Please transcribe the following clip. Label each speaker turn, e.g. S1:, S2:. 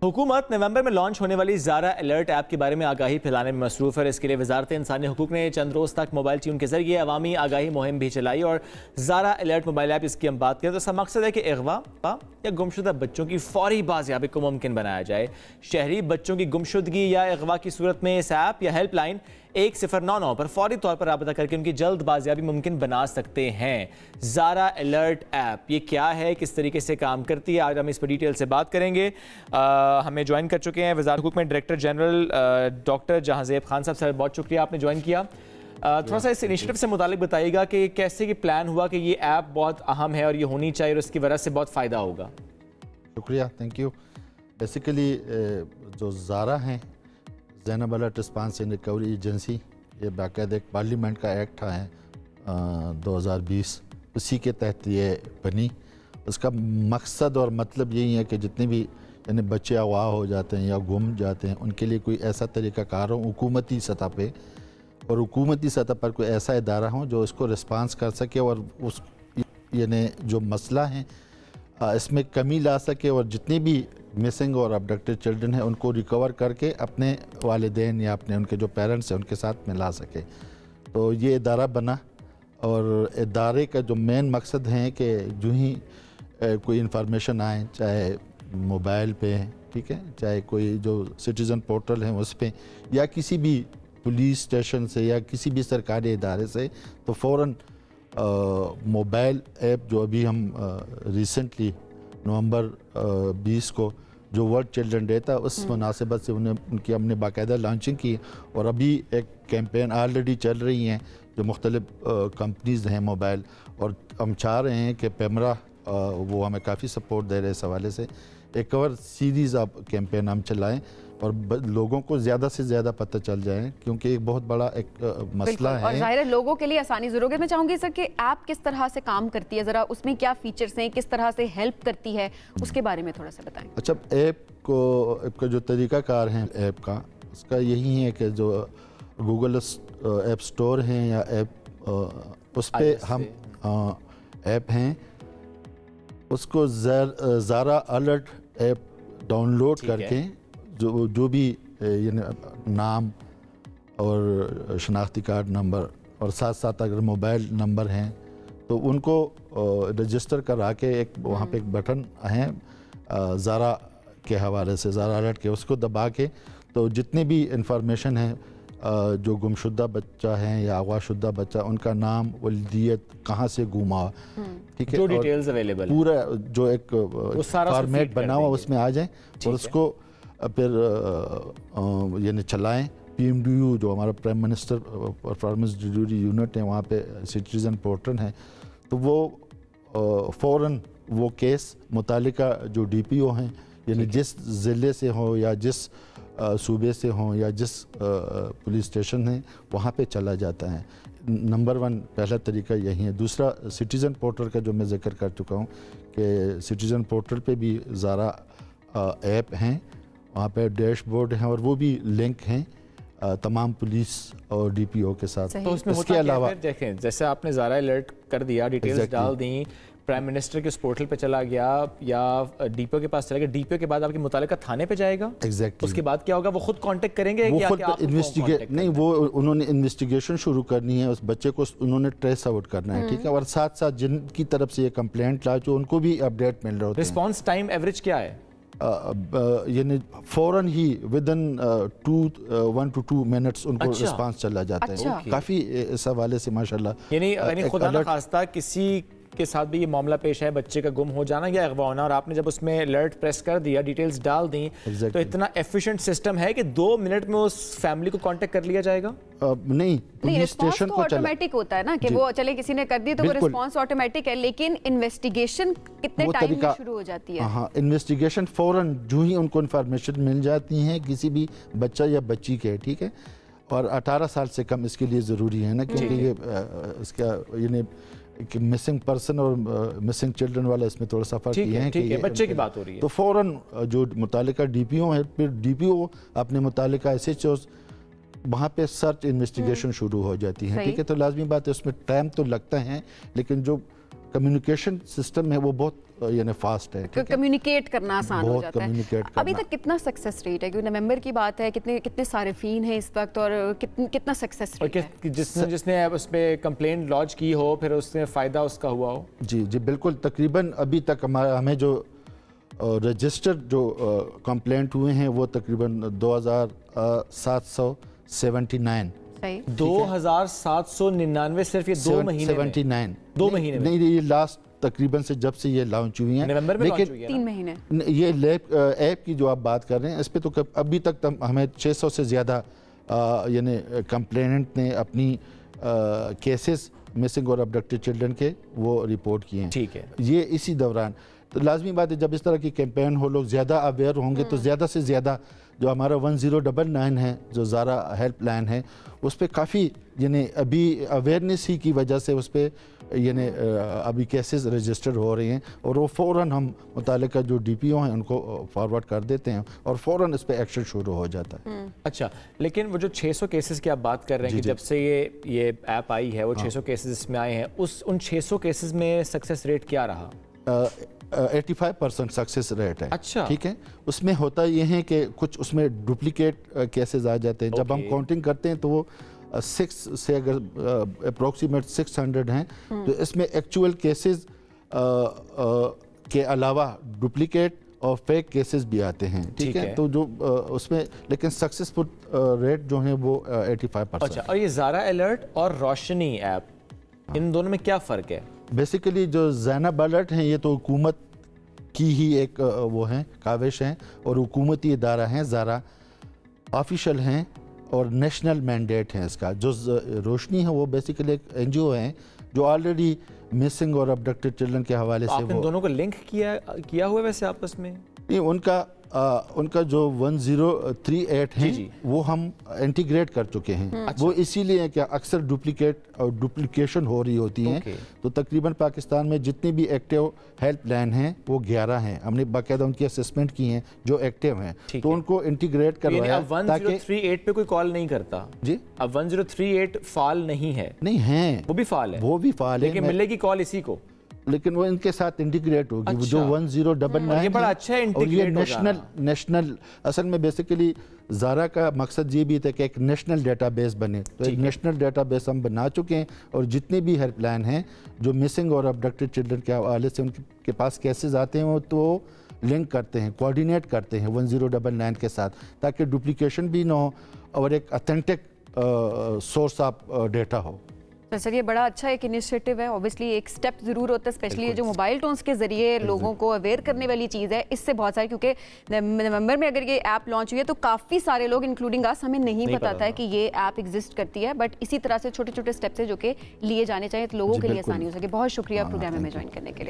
S1: हुकूमत नवंबर में लॉन्च होने वाली ज़ारा अलर्ट ऐप के बारे में आगाही फैलाने में मसरूफ़ है। इसके लिए वजारत इंसानी हुकूक ने चंद रोज़ तक मोबाइल टीम के जरिए अवामी आगाही मुहिम भी चलाई और ज़ारा अलर्ट मोबाइल ऐप इसकी हम बात करें तो इसका मकसद है कि अगवा या गुमशुदा बच्चों की फौरी बाजियाबी को मुमकिन बनाया जाए। शहरी बच्चों की गुमशुदगी या अगवा की सूरत में इस ऐप या हेल्पलाइन 1099 पर फौरी तौर पर राबता करके उनकी जल्द बाजियाबी मुमकिन बना सकते हैं। ज़ारा अलर्ट ऐप ये क्या है, किस तरीके से काम करती है, आज हम इस पर डिटेल से बात करेंगे। हमें ज्वाइन कर चुके हैं वज़ारत हुकूक में director general doctor Jahanzeb Khan साहब। सर बहुत शुक्रिया आपने ज्वाइन किया। थोड़ा सा इस इनिशिएटिव से मुतालिक बताइएगा कि कैसे ये प्लान हुआ कि ये ऐप बहुत अहम है और ये होनी चाहिए और इसकी वजह से बहुत फ़ायदा होगा।
S2: शुक्रिया, थैंक यू। बेसिकली जो ज़ारा हैं Zainab alert response and recovery agency, ये बाकायदा एक पार्लियामेंट का एक्ट है 2020, उसी के तहत ये बनी। उसका मकसद और मतलब यही है कि जितने भी यानी बच्चे अगवा हो जाते हैं या गुम जाते हैं उनके लिए कोई ऐसा तरीक़ाकार हो हुकूमती सतह पे, और हुकूमती सतह पर कोई ऐसा इदारा हो जो इसको रिस्पांस कर सके और उस यानी जो मसला है इसमें कमी ला सके और जितने भी मिसिंग और अबडक्टेड चिल्ड्रन हैं उनको रिकवर करके अपने वालिदैन या अपने उनके जो पेरेंट्स हैं उनके साथ में ला सके। तो ये इदारा बना और इदारे का जो मेन मकसद है कि जो ही कोई इंफॉर्मेशन आए, चाहे मोबाइल पे, ठीक है, चाहे कोई जो सिटीज़न पोर्टल है उस पर या किसी भी पुलिस स्टेशन से या किसी भी सरकारी इदारे से, तो फ़ौरन मोबाइल ऐप जो अभी हम रिसेंटली नवंबर 20 को जो वर्ल्ड चिल्ड्रन डे था उस मुनासिबत से उनकी हमने बाकायदा लॉन्चिंग की और अभी एक कैंपेन ऑलरेडी चल रही हैं जो मुख्तलिफ कंपनीज़ हैं मोबाइल, और हम चाह रहे हैं कि पैमरा वो हमें काफ़ी सपोर्ट दे रहे हैं इस हवाले से एक और सीरीज़ अब कैंपेन हम चलाएं और लोगों को ज़्यादा से ज़्यादा पता चल जाए, क्योंकि एक बहुत बड़ा एक मसला है
S3: और ज़ाहिर है लोगों के लिए आसानी ज़रूर है। मैं चाहूँगी सर कि ऐप किस तरह से काम करती है, ज़रा उसमें क्या फीचर्स हैं, किस तरह से हेल्प करती है, उसके बारे में थोड़ा सा बताएं।
S2: अच्छा, ऐप का जो तरीक़ाकार है ऐप का, उसका यही है कि जो गूगल ऐप स्टोर हैं या ऐप उस पर हम ऐप हैं उसको ज़ारा अलर्ट ऐप डाउनलोड करके जो भी नाम और शनाख्ती कार्ड नंबर और साथ साथ अगर मोबाइल नंबर हैं तो उनको रजिस्टर करा के एक वहाँ पे एक बटन है ज़ारा के हवाले से, ज़ारा अलर्ट के, उसको दबा के तो जितने भी इंफॉर्मेशन है जो गुमशुदा बच्चा है या अगवाशुदा बच्चा, उनका नाम, वल्दियत, कहाँ से गुमा, ठीक है,
S1: जो डिटेल्स अवेलेबल
S2: पूरा जो एक फॉर्मेट बना हुआ उसमें आ जाए और उसको फिर यानी चलाएं। PMDU जो हमारा prime minister performance delivery unit है वहाँ पे सिटीज़न पोर्टल है, तो वो फ़ौरन वो केस मुतालिका जो DPO हैं यानी जिस ज़िले से हो या जिस सूबे से हों या जिस पुलिस स्टेशन है वहाँ पे चला जाता है। नंबर 1 पहला तरीका यही है। दूसरा सिटीज़न पोर्टल का जो मैं जिक्र कर चुका हूँ कि सिटीज़न पोर्टल पे भी ज़ारा ऐप हैं, वहाँ पे डैशबोर्ड हैं और वो भी लिंक हैं तमाम पुलिस और DPO के साथ।
S1: तो उसमें इसके अलावा देखें जैसे आपने ज़ारा अलर्ट कर दिया, डिटेल्स डाल दी, प्राइम मिनिस्टर के उस पोर्टल पे चला गया या DPO के पास चला गया, DPO के बाद आपके मुतालिका थाने पे जाएगा। उसके बाद क्या होगा, वो खुद कांटेक्ट करेंगे
S2: वो खुद इन्वेस्टिगेट नहीं, वो उन्होंने इन्वेस्टिगेशन शुरू करनी है, उस बच्चे को उन्होंने ट्रेस आउट करना है, ठीक है, और साथ साथ जिनकी तरफ से ये कंप्लेंट ला जो उनको भी अपडेट मिल रहा होता है।
S1: रिस्पॉन्स टाइम एवरेज क्या है?
S2: यानी फ़ौरन ही विदिन 1 to 2 मिनट्स उनको रिस्पांस चला जाता है। काफ़ी इस हवाले से माशाल्लाह,
S1: यानी खुदा न खास्ता किसी के साथ भी ये मामला पेश है, बच्चे का गुम हो जाना या अगवा होना, और आपने जब उसमें अलर्ट प्रेस कर दिया, डिटेल्स डाल दी, तो इतना एफिशिएंट सिस्टम है कि 2 मिनट में उस फैमिली को कांटेक्ट कर लिया जाएगा?
S2: नहीं, पुलिस स्टेशन को
S3: ऑटोमेटिक होता है ना कि वो चले किसी ने कर दी तो वो रिस्पांस ऑटोमेटिक है, लेकिन इन्वेस्टिगेशन कितने टाइम में शुरू हो जाती है?
S2: हाँ, इन्वेस्टिगेशन फौरन जो ही उनको इन्फॉर्मेशन मिल जाती है किसी भी बच्चा या बच्ची के, ठीक है, और 18 साल से कम इसके लिए ज़रूरी है ना, क्योंकि ये इसका यानी कि मिसिंग पर्सन और मिसिंग चिल्ड्रन वाला इसमें थोड़ा सा फर्क ये है कि
S1: बच्चे की बात हो रही है,
S2: तो फ़ौरन जो मुतालिका DPO है, फिर DPO अपने मुतालिका SHOs वहाँ पे सर्च इन्वेस्टिगेशन शुरू हो जाती है, ठीक है, तो लाजमी बात है उसमें टाइम तो लगता है, लेकिन जो कम्युनिकेशन सिस्टम है वो बहुत यानी फास्ट है,
S3: कम्युनिकेट करना आसान हो जाता है। अभी
S2: करना।
S3: तक कितना सक्सेस रेट है, क्योंकि नवंबर की बात है, कितने सारिफीन हैं इस वक्त और कितना सक्सेस रेट है?
S1: जिसने उस पर कंप्लेंट लॉन्च की हो फिर उसने फ़ायदा उसका हुआ हो?
S2: जी जी बिल्कुल, तकरीबन अभी तक हमें जो रजिस्टर्ड जो कंप्लेंट हुए हैं वो तकरीबन 2779।
S1: 2799 सिर्फ ये 2 महीने
S2: 79
S1: 2 महीने में?
S2: नहीं, ये लास्ट तकरीबन से जब से ये लॉन्च हुई हैं,
S1: नवंबर में लॉन्च हुई है
S3: 3 महीने।
S2: ये ऐप की जो आप बात कर रहे हैं इस पे तो अभी तक हमें 600 से ज़्यादा यानी कंप्लेनेंट ने अपनी केसेस मिसिंग और अबडक्टेड चिल्ड्रन के वो रिपोर्ट किए हैं।
S1: ठीक है,
S2: ये इसी दौरान तो लाजमी बात है जब इस तरह की कैंपेन हो, लोग ज़्यादा अवेयर होंगे तो ज़्यादा से ज़्यादा जो हमारा 1099 है, जो ज़ारा हेल्पलाइन है, उस पर काफ़ी यानी अभी अवेयरनेस ही की वजह से उस पर यानी अभी केसेस रजिस्टर हो रहे हैं और वो फ़ौरन हम मुतालिका जो DPO हैं उनको फॉरवर्ड कर देते हैं और फ़ौरन इस पर एक्शन शुरू हो जाता है।
S1: अच्छा, लेकिन वो जो 600 केसेस की आप बात कर रहे हैं कि जब से ये ऐप आई है वो 600 केसेस इसमें आए हैं, उन 600 केसेस में सक्सेस रेट क्या रहा?
S2: 85% सक्सेस रेट है।
S1: अच्छा,
S2: ठीक है, उसमें होता ये है कि कुछ उसमें डुप्लीकेट केसेस आ जाते हैं। जब हम काउंटिंग करते हैं तो वो 6 से अगर अप्रोक्सीमेट 600 हैं तो इसमें एक्चुअल केसेस के अलावा डुप्लीकेट और फेक केसेस भी आते हैं। ठीक है, तो जो उसमें लेकिन सक्सेसफुल रेट जो है वो 85%।
S1: अच्छा, और ये ज़ारा अलर्ट और रोशनी ऐप इन दोनों में क्या फ़र्क है?
S2: बेसिकली जो ज़ैनब अलर्ट हैं ये तो हुकूमत की ही एक वो हैं काविश हैं और हुकूमती इदारा हैं, ज़ारा ऑफिशियल हैं और नेशनल मैंडेट है इसका। जो रोशनी है वो बेसिकली एक NGO है जो ऑलरेडी मिसिंग और अबडक्टेड चिल्ड्रन के हवाले से
S1: आपने दोनों को लिंक किया हुआ वैसे आपस में?
S2: नहीं, उनका जो 1038 है वो हम इंटीग्रेट कर चुके हैं। अच्छा। वो इसीलिए क्या अक्सर डुप्लीकेट और डुप्लीकेशन हो रही होती हैं। तो तकरीबन पाकिस्तान में जितनी भी एक्टिव हेल्पलाइन हैं वो 11 हैं। हमने बाकायदा उनकी असेसमेंट की हैं जो एक्टिव हैं, तो उनको इंटीग्रेट करवाया।
S1: 1038 पे कोई कॉल नहीं करता
S2: जी?
S1: अब 1038 फाल नहीं है?
S2: नहीं है,
S1: वो भी फाल है,
S2: वो भी फाल है,
S1: लेकिन मिलेगी कॉल इसी को,
S2: लेकिन वो इनके साथ इंटीग्रेट होगी। अच्छा। जो 1099
S1: ये बड़ा अच्छा है,
S2: और ये नेशनल असल में बेसिकली ज़ारा का मकसद ये भी था कि एक नेशनल डेटाबेस बने। तो एक नेशनल डेटाबेस हम बना चुके हैं और जितने भी हेल्पलाइन हैं जो मिसिंग और अबडक्टेड चिल्ड्रन के हवाले से उनके पास केसेस आते हैं तो लिंक करते हैं, कोऑर्डिनेट करते हैं 1099 के साथ, ताकि डुप्लीकेशन भी ना हो और एक ऑथेंटिक सोर्स ऑफ डेटा हो।
S3: तो सर ये बड़ा अच्छा एक इनिशिएटिव है। ऑब्वियसली एक स्टेप ज़रूर होता है, स्पेशली ये जो मोबाइल टोन्स के ज़रिए लोगों को अवेयर करने वाली चीज़ है। इससे बहुत सारे, क्योंकि नवंबर में अगर ये ऐप लॉन्च हुई है तो काफ़ी सारे लोग इंक्लूडिंग अस हमें नहीं पता था कि ये ऐप एग्जिस्ट करती है। बट इसी तरह से छोटे छोटे स्टेप्स है जो कि लिए जाने चाहिए तो लोगों के लिए आसानी हो सके। बहुत शुक्रिया प्रोग्राम में ज्वाइन करने के लिए।